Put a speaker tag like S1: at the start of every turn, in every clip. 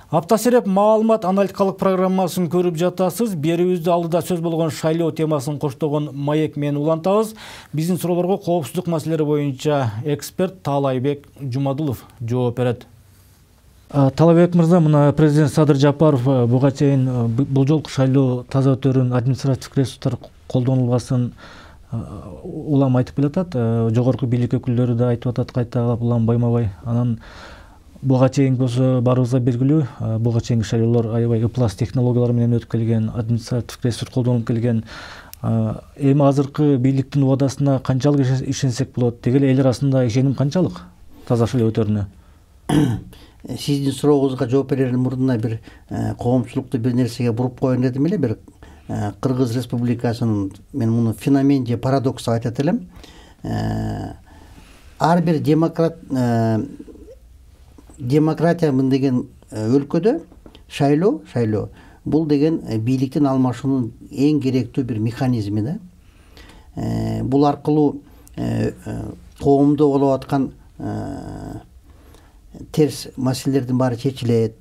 S1: Аптасереп маалымат аналитикалык программасын көрүп жатасыз. Берүүбүздө алдыда сөз болгон шайлоо темасын коштогон маек менен улантабыз. Биздин суроолорго коопсуздук маселелери боюнча эксперт Таалайбек Жумадулов жооп берет. Таалайбек мырза, мына президент Садыр Жапаров буга чейин бул жолку шайлоо таза өтөрүн, административдик ресурстар колдонулбасын улам айтып келатат. Жогорку бийлик өкүлдөрү да айтып атат кайталап улам байма-бай. Анан буга чейин болсо барыбызга белгилүү, буга чейинки шайлоолор аябай ыплас технологиялар менен өтүп келген, административдик ресурс колдонулуп келген. Эми азыркы бийликтин убадасына канчалык ишенсек болот? Деги эле эл арасында ишеним канчалык таза шайлоо өтөрүнө?
S2: Сиздин сурооңузга жооп берердин мурдуна бир коомчулукту бир нерсеге буруп коеюн дедим эле. Бир Кыргыз Республикасынын, мен муну феномен же парадокс деп айтат элем. Ар бир демократиямын деген өлкөдө шайлоо бул деген бийликтин алмашуунун эң керектүү бир механизми да. Бул аркылуу коомдо болуп аткан терс маселелердин баары чечилет.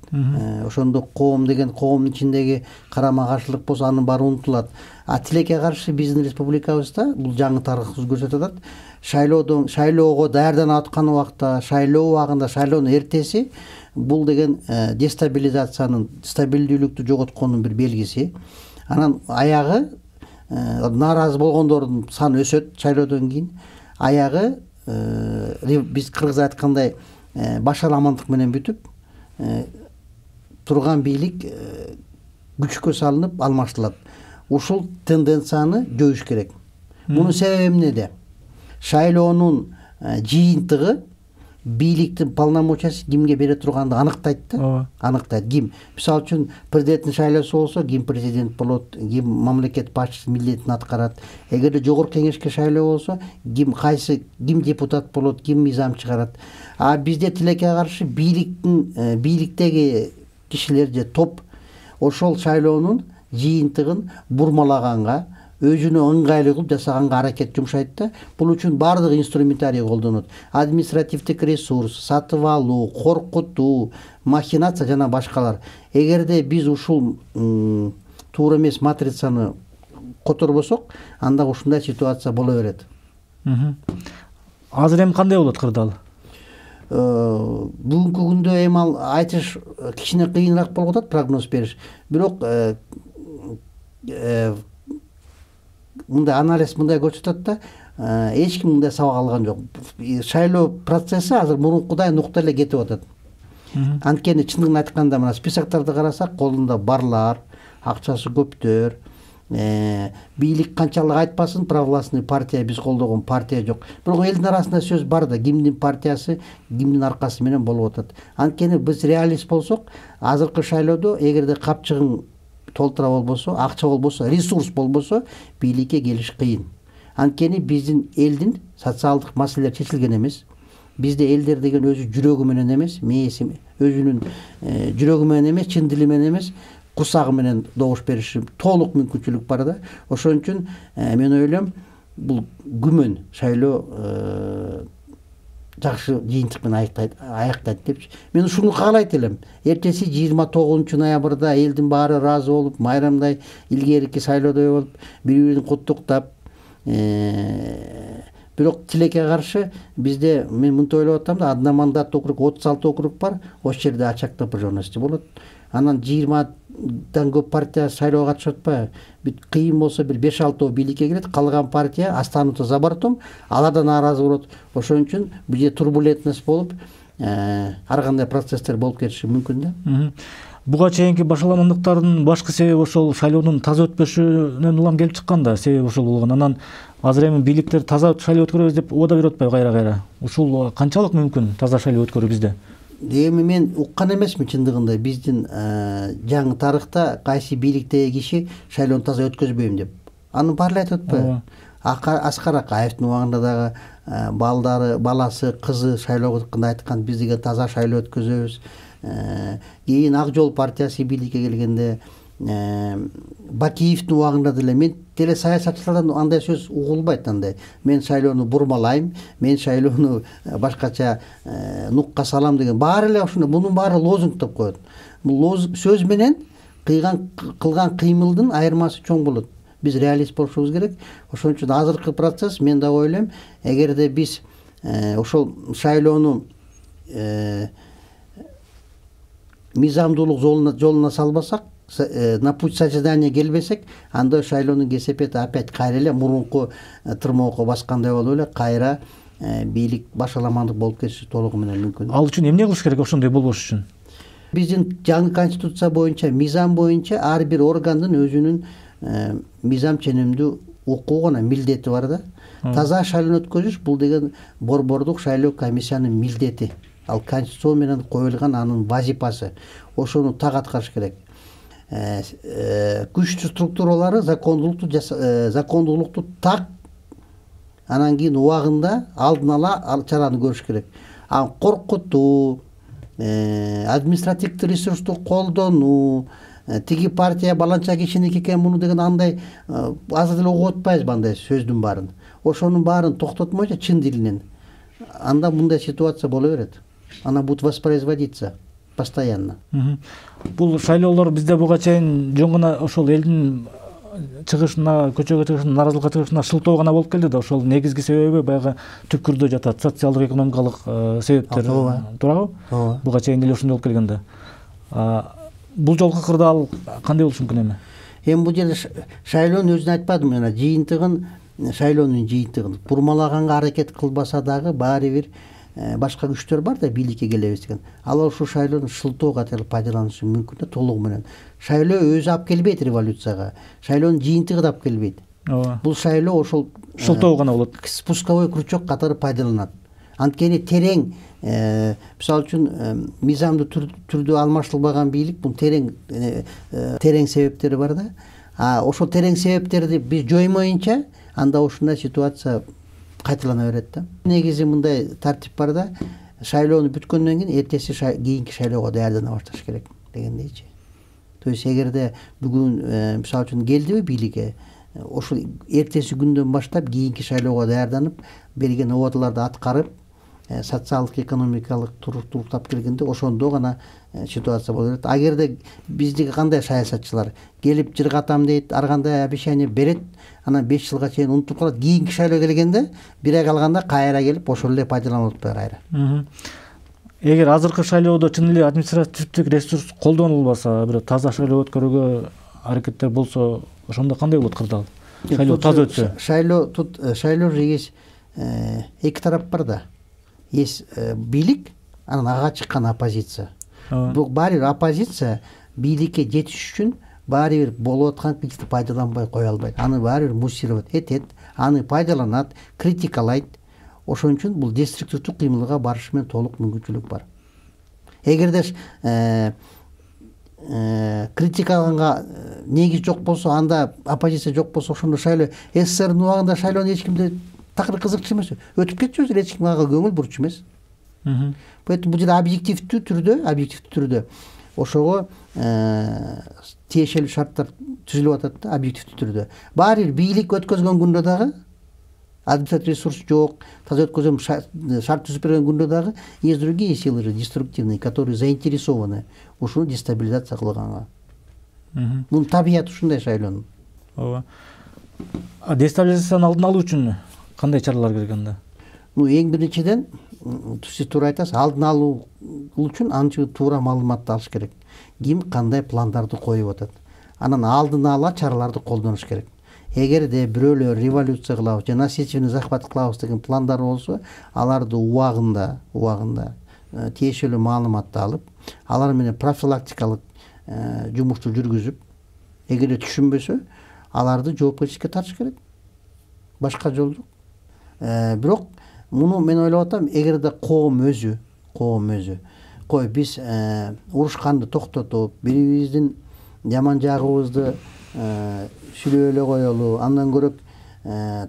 S2: Ошондо коом деген коомдун ичиндеги карама каршылык болсо анын баары унутулат. Тилекке каршы биздин республикабызда бул жаңы тарыхыбыз көрсөтүп атат. Шайлоого даярданып аткан убакта, шайлоо убагында, шайлоонун эртеси бул деген дестабилизациянын, стабилдүүлүктү жоготкондун бир белгиси. Анан аягы нааразы болгондордун саны өсөт шайлоодон кийин. Аягы биз кыргызда айткандай башар амандык менен бүтүп турган бийлик күчкө салынып алмаштырылат. Ушул тенденцияны жойуш керек. Мунун себеби эмнеде? Шайлоонун жыйынтыгы бийликтин полномочиясы кимге бере турганды аныктайт да. Аныктайт. Ким? Мисалы үчүн президенттин шайлоосу болсо, ким президент болот, ким мамлекет башчысы милдетин аткарат. Эгерде жогорку кеңешке шайлоо болсо, ким депутат болот, ким мыйзам чыгарат. Бизде тилекке каршы бийликтеги кишилер же топ ошол шайлоонун жыйынтыгын бурмалаганга, өзүнө ыңгайлуу кылып жасаганга аракет жумшайт да. Бул үчүн баардык инструментарий колдонот. Административдик ресурс, сатып алуу, коркутуу, махинация жана башкалар. Эгерде биз ушул туура эмес матрицаны которбосок, анда ушундай ситуация боло берет.
S1: Азыр эми кандай болот кырдаал?
S2: Бүгүнкү күндө эми ал айтыш кичине кыйыныраак болуп атат, прогноз бериш. Бирок мындай анализ мындай көрсөтөт да, эч ким мындай сабак алган жок. Шайлоо процесси азыр мурункудай нукта эле кетип атат. Анткени чындыгын айтканда, мына списоктарды карасак, колунда барлар, акчасы көптөр, бийлик канчалык айтпасын, провластный партия, биз колдогон партия жок. Бирок элдин арасында сөз бар да, кимдин партиясы, кимдин аркасы менен болуп атат. Анткени биз реалист болсок, азыркы шайлоодо эгерде капчыгың толтура болбосо, акча болбосо, ресурс болбосо, бийликке келиш кыйын. Анткени биздин элдин социалдык маселелер чечилген эмес. Бизде элдер деген өзү жүрөгү менен эмес, мээси өзүнүн жүрөгү менен эмес, чын дили менен эмес, кусагы менен добуш бериши толук мүмкүнчүлүк бар да. Ошон үчүн мен ойлойм, бул күмөн шайлоо жакшы жыйынтык менен аяктайт депчи. Мен ушуну каалайт элем. Эртеси 29-ноябрда элдин баары ыраазы болуп, майрамдай илгерки шайлоодой болуп, бири-бирин куттуктап, бирок тилекке каршы бизде, мен мынтип ойлоп атам да, одномандаттуу округ 36 округ бар, ошол жерде ачак напряженности болот. Анан 20-дан көп партия шайлоого катышып атпайбы? Бүт кыйын болсо бир 5-6 бийликке кирет, калган партия останутся за бортом, алар да нааразы болот. Ошон үчүн бизде турбулентность болуп, ар кандай процесстер болуп кетиши мүмкүн да.
S1: Буга чейинки башаламандыктардын башкы себеби ошол шайлоонун таза өтпөшүнөн улам келип чыккан да, себеби ошол болгон. Анан азыр эми бийликтер таза шайлоо өткөрөбүз деп убада берип атпайбы кайра-кайра? Ушул канчалык мүмкүн таза шайлоо өткөрүү бизде?
S2: Эми мен уккан эмесмин чындыгында биздин жаңы тарыхта кайсы бийликтеги киши шайлоону таза өткөзбөйм деп. Анын баары эле айтып атпайбы? Аскар Акаевдин убагында дагы баласы, кызы шайлоого чыкканда айткан, биз деген таза шайлоо өткөзөбүз. Кийин Ак Жол партиясы бийликке келгенде Бакиевдин убагында деле мен деле саясатчылардан андай сөз угулбайт, андай мен шайлоону бурмалайм, мен шайлоону башкача нукка салам деген баары эле ушундай, мунун баары лозунг деп коет. Бул лозунг сөз менен кылган кыймылдын айырмасы чоң болот. Биз реалист болушубуз керек. Ошон үчүн азыркы процесс, мен да ойлойм, эгерде биз ошол шайлоону мыйзамдуулук жолуна салбасак, на путь созидания келбесек, анда шайлоонун кесепети опять кайра эле мурунку тырмоокко баскандай болуп эле кайра бийлик башаламандык болуп кетиши толугу менен мүмкүн.
S1: Ал үчүн эмне кылыш керек ошондой болбош үчүн?
S2: Биздин жаңы конституция боюнча, мыйзам боюнча ар бир органдын өзүнүн мыйзам ченемдүү укугу жана милдети бар да. Таза шайлоо өткөзүш бул деген борбордук шайлоо комиссиянын милдети. Ал конституция менен коюлган анын вазипасы. Ошону так аткарыш керек. Күчтүү структуралары закондуулукту так, анан кийин убагында алдын ала чараны көрүш керек. Коркутуу, административдик ресурсту колдонуу, тиги партия баланча кишиники экен муну деген андай азыр деле угуп атпайбызбы андай сөздүн баарын. Ошонун баарын токтотмойчу чын дилинен, анда мындай ситуация боло берет. Она будет воспроизводиться постоянно.
S1: Бул шайлоолор бизде буга чейин жөн гана ошол элдин чыгышына, көчөгө чыгышына, нааразылыкка чыгышына шылтоо гана болуп келди да, ошол негизги себеби баягы түпкүрдө жатат, социалдык экономикалык себептер. Туурабы? Буга чейин деле ушундай болуп келген да. Бул жолку кырдаал кандай болушу мүмкүн эми?
S2: Эми бул жерде шайлоонун өзүн айтпадым, жана жыйынтыгын, шайлоонун жыйынтыгын бурмалаганга аракет кылбаса дагы баары бир башка күчтөр бар да бийликке келебиз деген. Ал ушул шайлоону шылтоо катары пайдаланышы мүмкүн да толугу менен. Шайлоо өзү алып келбейт революцияга. Шайлоонун жыйынтыгы да алып келбейт. Бул шайлоо ошол
S1: шылтоо гана болот.
S2: Спусковой крючок катары пайдаланат. Анткени терең, мисалы үчүн мыйзамдуу түрдө алмаштырылбаган бийлик, бул терең себептери бар да. Ошол терең себептерди биз жоймоюнча, анда ушундай ситуация кайталана берет да. Негизи мындай тартип бар да, шайлоону бүткөндөн кийин эртеси кийинки шайлоого даярдана башташ керек дегендейчи. То есть эгерде бүгүн мисалы үчүн келдиби бийликке, ошол эртеси күндөн баштап кийинки шайлоого даярданып, берген убадаларды аткарып, социалдык экономикалык туруктап келгенде ошондо гана ситуация боло берет. Агерде биздики кандай саясатчылар келип жыргатам дейт, ар кандай обещание берет, анан 5 жылга чейин унутуп калат, кийинки шайлоо келгенде бир ай калганда кайра келип ошол эле пайдаланып атпайбы кайра.
S1: Эгер азыркы шайлоодо чын эле административдик ресурс колдонулбаса, бир таза шайлоо өткөрүүгө аракеттер болсо, ошондо кандай болот кырдаал? Шайлоо таза өтсө.
S2: Шайлоо же эки тарап бар да. Есть бийлик, анан ага чыккан оппозиция. Бул баары бир оппозиция бийликке жетиш үчүн баары бир болуп аткан кылычты пайдаланбай кое албайт. Аны баары бир муссировать этет, аны пайдаланат, критикалайт. Ошон үчүн бул деструктивдүү кыймылга барышы менен толук мүмкүнчүлүк бар. Эгерде критикаганга негиз жок болсо, анда оппозиция жок болсо, ошондо шайлоо СССРдин убагында шайлоону эч кимде такыр кызыкчу эмес. Өтүп кетчү өзү, эч ким ага көңүл бурчу эмес. Поэтому бул жерде объективдүү түрдө ошого тиешелүү шарттар түзүлүп атат да, объективдүү түрдө. Баары бир бийлик өткөзгөн күндө дагы административный ресурс жок, таза өткөзөм шарт түзүп берген күндө дагы есть другие силы деструктивные, которые заинтересованы ушуну дестабилизация кылганга. Бунун табияты ушундай шайлоонун.
S1: Ооба. Дестабилизациянын алдын алуу үчүн кандай чаралар керек анда?
S2: Эң биринчиден, сиз туура айтасыз, алдын алуу үчүн анча туура маалыматты алыш керек. Ким кандай пландарды коюп атат. Анан алдын ала чараларды колдонуш керек. Эгерде бирөөлөр революция кылабыз же насильственный захват кылабыз деген пландар болсо, аларды убагында тиешелүү маалыматты алып, алар менен профилактикалык жумушту жүргүзүп, эгерде түшүнбөсө, аларды жоопкерчиликке тартыш керек. Башка жол жок. Бирок муну мен ойлоп атам, эгерде коом өзү кой биз урушканды токтотуп, бирибиздин жаман жагыбызды сүйлөй коелу, андан көрөк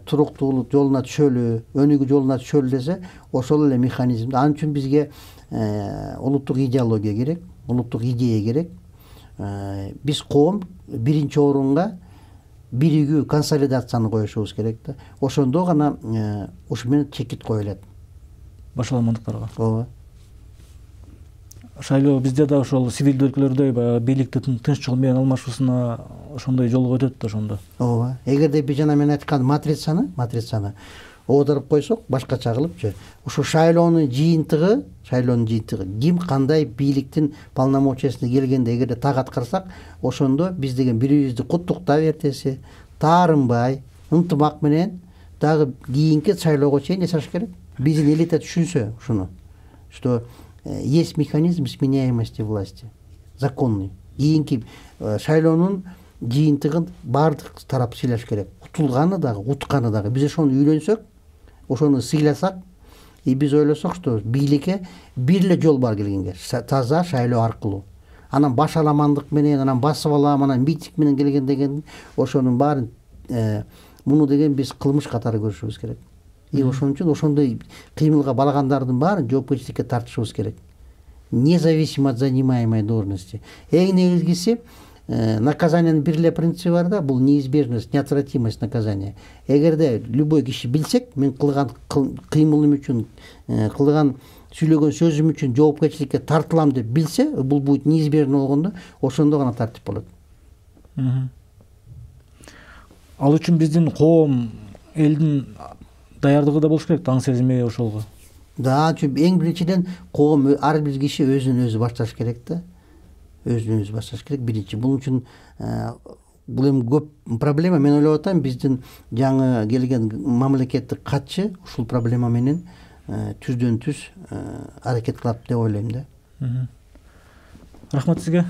S2: туруктуулук жолуна түшөлү, өнүгүү жолуна түшөлү десе, ошол эле механизм. Ал үчүн бизге улуттук идеология керек, улуттук идея керек. биз коом биринчи орунга биригүү консолидацияны коюшубуз керек да. Ошондо гана ушу менен чекит коюлат
S1: башаламандыктарга.
S2: ооба.
S1: Шайлоо бизде да ошол сивилдүү өлкөлөрдөй баягы бийликти тынч жол менен алмашуусуна ошондой жолго өтөт да ошондо.
S2: Ооба. Эгерде биз жана мен айткан матрицаны оодарып койсок, башкача кылыпчы, ушу шайлоонун жыйынтыгы ким кандай бийликтин полномочиясына келгенде эгерде так аткарсак, ошондо биз деген бирибизди куттуктап эртеси, таарынбай, ынтымак менен дагы кийинки шайлоого чейин жашаш керек. Биздин элита түшүнсө ушуну, что есть механизм сменяемости власти, законный. Кийинки шайлоонун жыйынтыгын баардык тарап сыйлаш керек. Утулганы дагы, утканы дагы. Биз ошону үйлөнсөк, ошону сыйласак, биз ойлосок, что бийликке бир эле жол бар келгенге, таза шайлоо аркылуу. Анан башаламандык менен, анан басып алам, анан митинг менен келген деген, ошонун баарын муну деген биз кылмыш катары көрүшүбүз керек. Ошон үчүн ошондой кыймылга баргандардын баарын жоопкерчиликке тартышыбыз керек. Независимо от занимаемой должности. Эң негизгиси наказаниянын бир эле принципи бар да, бул неизбежность, неотвратимость наказания. Эгерде любой киши билсек, мен кылган кыймылым үчүн, кылган сүйлөгөн сөзүм үчүн жоопкерчиликке тартылам деп билсе, бул будет неизбежно болгондо, ошондо гана тартип болот.
S1: Ал үчүн биздин коом, элдин даярдыгы да болуш керек, таң сезими ошолго.
S2: Да, эң биринчиден коом, ар бир киши өзүн өзү башташ керек да. Өзүн өзү башташ керек биринчи. Бул үчүн бул эми көп проблема. Мен ойлоп атам, биздин жаңы келген мамлекеттик катчы ушул проблема менен түздөн түз аракет кылат деп ойлойм да.
S1: Рахмат сизге.